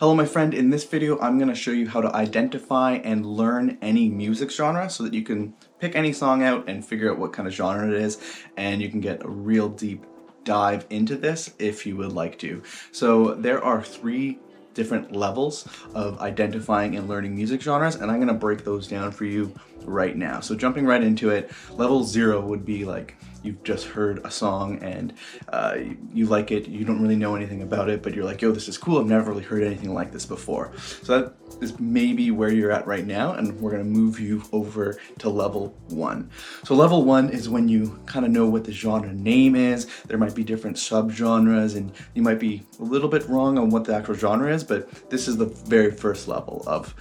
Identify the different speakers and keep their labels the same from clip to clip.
Speaker 1: Hello my friend, in this video I'm going to show you how to identify and learn any music genre so that you can pick any song out and figure out what kind of genre it is, and you can get a real deep dive into this if you would like to. So there are three different levels of identifying and learning music genres, and I'm going to break those down for you right now. So jumping right into it, level 0 would be like you've just heard a song and you like it, you don't really know anything about it, but you're like, yo, this is cool, I've never really heard anything like this before. So that is maybe where you're at right now, and we're gonna move you over to level 1. So level 1 is when you kind of know what the genre name is. There might be different subgenres and you might be a little bit wrong on what the actual genre is, but this is the very first level of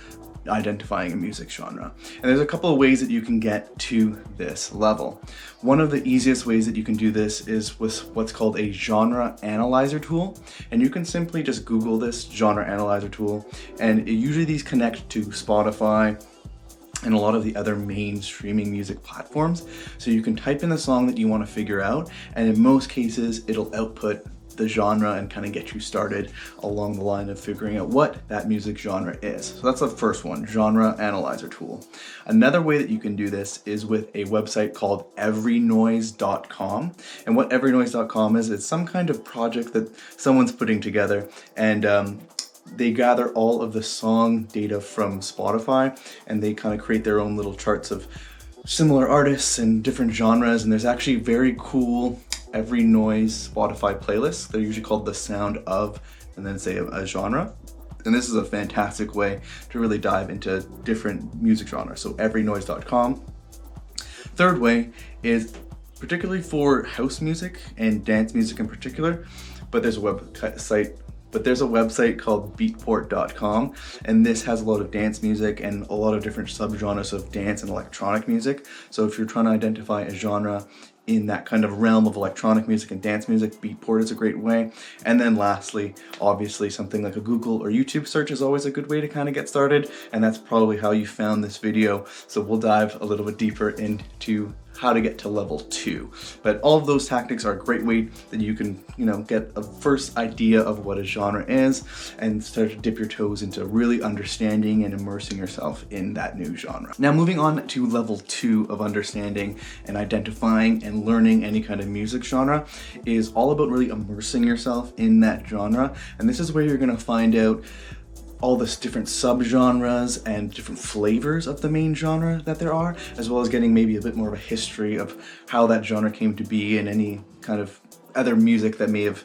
Speaker 1: identifying a music genre. And there's a couple of ways that you can get to this level. One of the easiest ways that you can do this is with what's called a genre analyzer tool. And you can simply just Google this genre analyzer tool, and usually these connect to Spotify and a lot of the other main streaming music platforms. So you can type in the song that you want to figure out, and in most cases it'll output the genre and kind of get you started along the line of figuring out what that music genre is. So that's the first one, genre analyzer tool. Another way that you can do this is with a website called everynoise.com. And what everynoise.com is, it's some kind of project that someone's putting together, and they gather all of the song data from Spotify, and they kind of create their own little charts of similar artists and different genres. And there's actually very cool Every Noise Spotify playlists. They're usually called the sound of, and then say a genre. And this is a fantastic way to really dive into different music genres. So everynoise.com. Third way is particularly for house music and dance music in particular, but there's a website called beatport.com, and this has a lot of dance music and a lot of different subgenres of dance and electronic music. So if you're trying to identify a genre in that kind of realm of electronic music and dance music, Beatport is a great way. And then lastly, obviously something like a Google or YouTube search is always a good way to kind of get started, and that's probably how you found this video. So we'll dive a little bit deeper into how to get to level 2. But all of those tactics are a great way that you can, get a first idea of what a genre is and start to dip your toes into really understanding and immersing yourself in that new genre. Now moving on to level 2 of understanding and identifying and learning any kind of music genre is all about really immersing yourself in that genre. And this is where you're gonna find out all this different subgenres and different flavors of the main genre that there are, as well as getting maybe a bit more of a history of how that genre came to be and any kind of other music that may have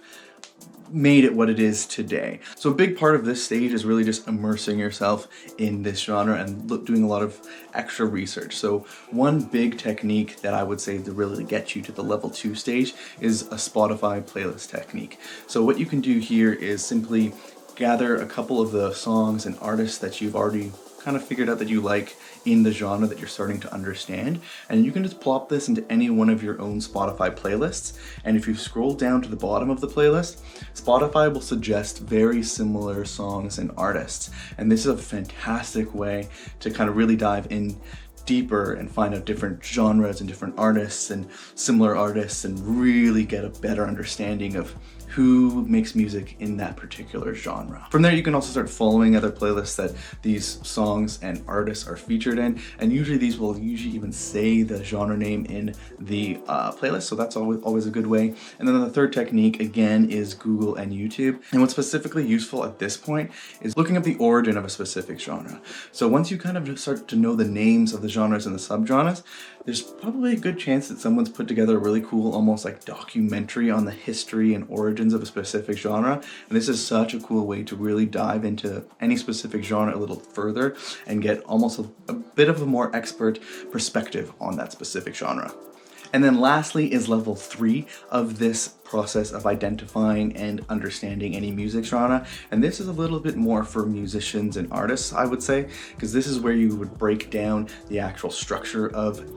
Speaker 1: made it what it is today. So a big part of this stage is really just immersing yourself in this genre and doing a lot of extra research. So one big technique that I would say to really get you to the level 2 stage is a Spotify playlist technique. So what you can do here is simply gather a couple of the songs and artists that you've already kind of figured out that you like in the genre that you're starting to understand, and you can just plop this into any one of your own Spotify playlists. And if you scroll down to the bottom of the playlist, Spotify will suggest very similar songs and artists, and this is a fantastic way to kind of really dive in deeper and find out different genres and different artists and similar artists and really get a better understanding of who makes music in that particular genre. From there, you can also start following other playlists that these songs and artists are featured in, and usually these will even say the genre name in the playlist, so that's always a good way. And then the third technique, again, is Google and YouTube. And what's specifically useful at this point is looking up the origin of a specific genre. So once you kind of start to know the names of the genres and the subgenres, there's probably a good chance that someone's put together a really cool, almost like documentary on the history and origins of a specific genre. And this is such a cool way to really dive into any specific genre a little further and get almost a bit of a more expert perspective on that specific genre. And then lastly is level 3 of this process of identifying and understanding any music genre. And this is a little bit more for musicians and artists, I would say, because this is where you would break down the actual structure of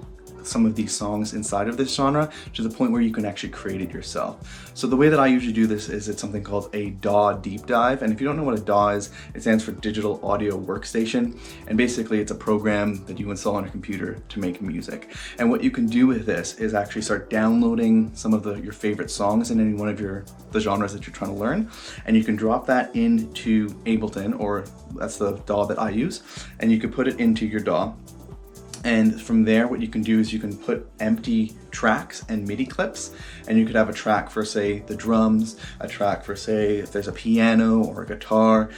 Speaker 1: some of these songs inside of this genre to the point where you can actually create it yourself. So the way that I usually do this is it's something called a DAW deep dive. And if you don't know what a DAW is, it stands for Digital Audio Workstation. And basically it's a program that you install on your computer to make music. And what you can do with this is actually start downloading some of your favorite songs in any one of the genres that you're trying to learn. And you can drop that into Ableton, or that's the DAW that I use. And you can put it into your DAW. And from there, what you can do is you can put empty tracks and MIDI clips, and you could have a track for, say, the drums, a track for, say, if there's a piano or a guitar,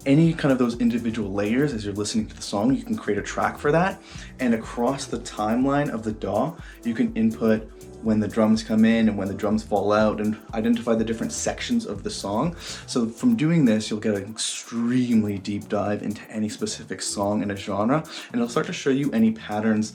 Speaker 1: any kind of those individual layers. As you're listening to the song, you can create a track for that. And across the timeline of the DAW, you can input when the drums come in and when the drums fall out, and identify the different sections of the song. So from doing this, you'll get an extremely deep dive into any specific song in a genre, and it'll start to show you any patterns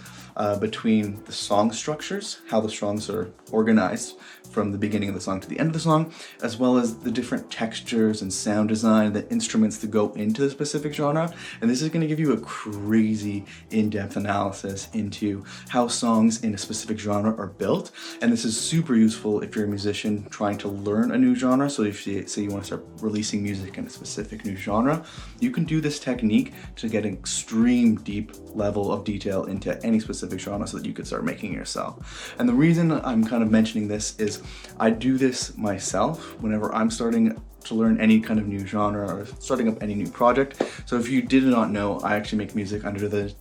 Speaker 1: between the song structures, how the songs are organized from the beginning of the song to the end of the song, as well as the different textures and sound design, the instruments that go into the specific genre. And this is going to give you a crazy in-depth analysis into how songs in a specific genre are built. And this is super useful if you're a musician trying to learn a new genre. So if you say you want to start releasing music in a specific new genre, you can do this technique to get an extreme deep level of detail into any specific genre so that you could start making it yourself. And the reason I'm kind of mentioning this is I do this myself whenever I'm starting to learn any kind of new genre or starting up any new project. So if you did not know, I actually make music under the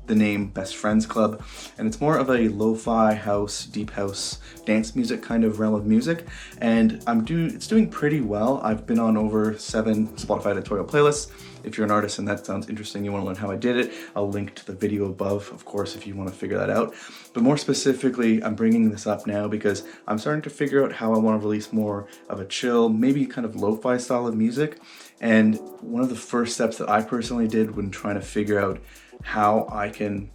Speaker 1: name Best Friends Club, and it's more of a lo-fi house, deep house, dance music kind of realm of music, and it's doing pretty well. I've been on over 7 Spotify editorial playlists. If you're an artist and that sounds interesting, you want to learn how I did it, I'll link to the video above, of course, if you want to figure that out. But more specifically, I'm bringing this up now because I'm starting to figure out how I want to release more of a chill, maybe kind of lo-fi style of music. And one of the first steps that I personally did when trying to figure out how I can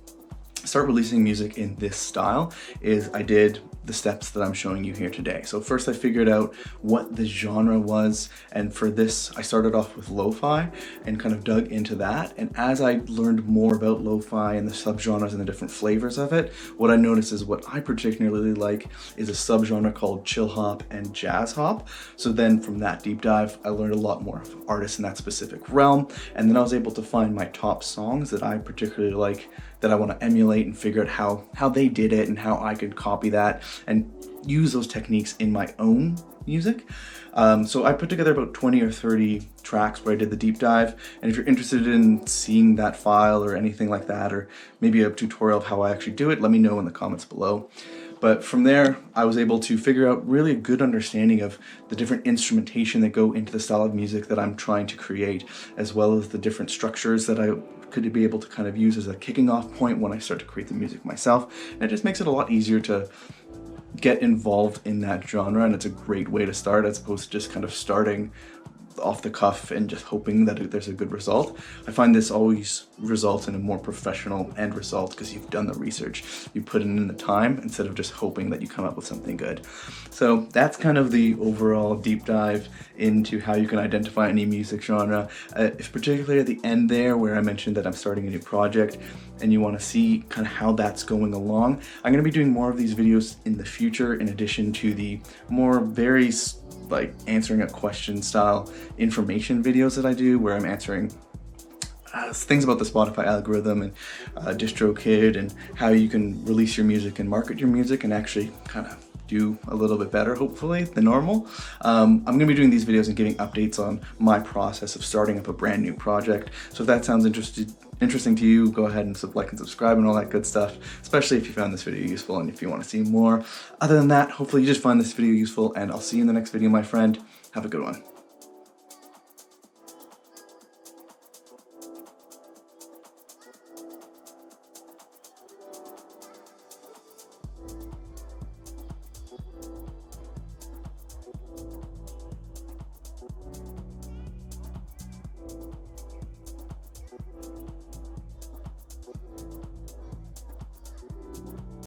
Speaker 1: start releasing music in this style is I did the steps that I'm showing you here today. So first I figured out what the genre was, and for this I started off with lo-fi and kind of dug into that. And as I learned more about lo-fi and the subgenres and the different flavors of it, what I noticed is what I particularly like is a subgenre called chill hop and jazz hop. So then from that deep dive, I learned a lot more of artists in that specific realm, and then I was able to find my top songs that I particularly like, that I want to emulate, and figure out how they did it and how I could copy that and use those techniques in my own music. So I put together about 20 or 30 tracks where I did the deep dive, and if you're interested in seeing that file or anything like that, or maybe a tutorial of how I actually do it, let me know in the comments below. But from there, I was able to figure out really a good understanding of the different instrumentation that go into the style of music that I'm trying to create, as well as the different structures that I could be able to kind of use as a kicking off point when I start to create the music myself. And it just makes it a lot easier to get involved in that genre, and it's a great way to start as opposed to just kind of starting off the cuff and just hoping that there's a good result. I find this always results in a more professional end result because you've done the research, you put in the time instead of just hoping that you come up with something good. So that's kind of the overall deep dive into how you can identify any music genre. If particularly at the end there where I mentioned that I'm starting a new project and you want to see kind of how that's going along, I'm going to be doing more of these videos in the future, in addition to the more very like answering a question style information videos that I do, where I'm answering things about the Spotify algorithm and DistroKid and how you can release your music and market your music and actually kind of do a little bit better, hopefully, than normal. I'm going to be doing these videos and giving updates on my process of starting up a brand new project. So if that sounds interesting to you, go ahead and like and subscribe and all that good stuff, especially if you found this video useful and if you want to see more. Other than that, hopefully you just find this video useful, and I'll see you in the next video, my friend. Have a good one.